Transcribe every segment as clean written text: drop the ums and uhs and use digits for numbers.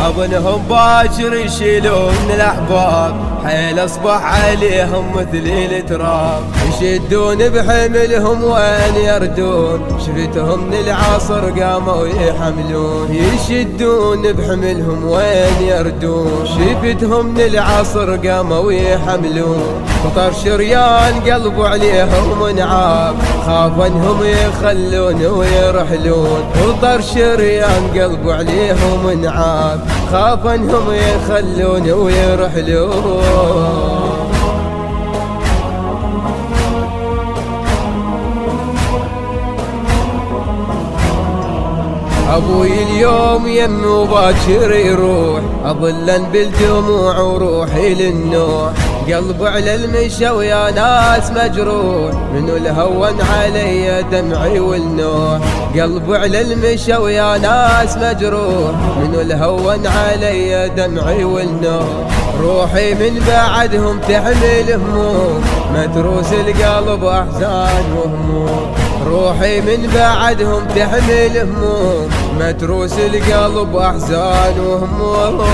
اظنهم باكر يشيلون الاحباب، حيل اصبح عليهم مثل التراب، يشدون بحملهم وين يردون، شفتهم من العصر قاموا يحملون، يشدون بحملهم وين يردون، شفتهم من العصر قاموا يحملون، خطر شريان قلبوا عليهم انعاب، خاف انهم يخلون ويرحلون، خطر شريان قلبوا عليهم انعاب، خاف انهم يخلون ويرحلون. ابوي اليوم يمه باكر يروح، اظلا بالدموع وروحي للنوح، قلب على المشى ويا ناس مجروح، منو الهون علي دمعي والنوح، قلب على المشى ويا ناس مجروح، منو الهون علي دمعي والنوح، روحي من بعدهم تحمل هموم، متروس القلب احزان وهموم، روحي من بعدهم تحمل هموم، متروس القلب احزان وهموم.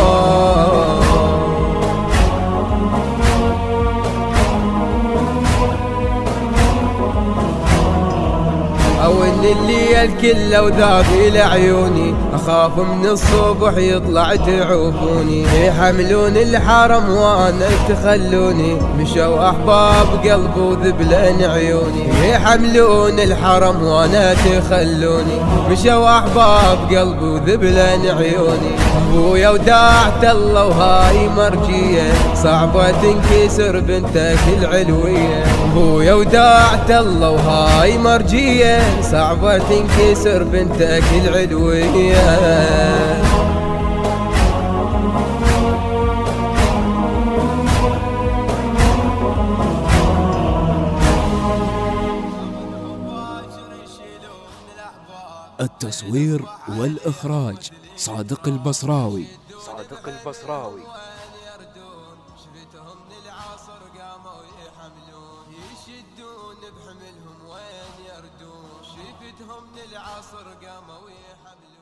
اول الليل كله وذابي لعيوني، اخاف من الصبح يطلع تعوفوني، يحملون الحرم وانا تخلوني، مشوا احباب قلبي وذبلن عيوني، يحملون الحرم وانا تخلوني، مشوا احباب قلبي وذبلن عيوني، ابويا وداعت الله وهاي مرجيه، صعبه تنكسر بنتك العلويه، ابويا وداعت الله وهاي مرجيه، صعبة تنكسر بنتك العلوية. التصوير والإخراج صادق البصراوي. شفتهم من العصر قاموا يحملون، يشدون بحملهم وين يردون، شفتهم من العصر قاموا يحملون.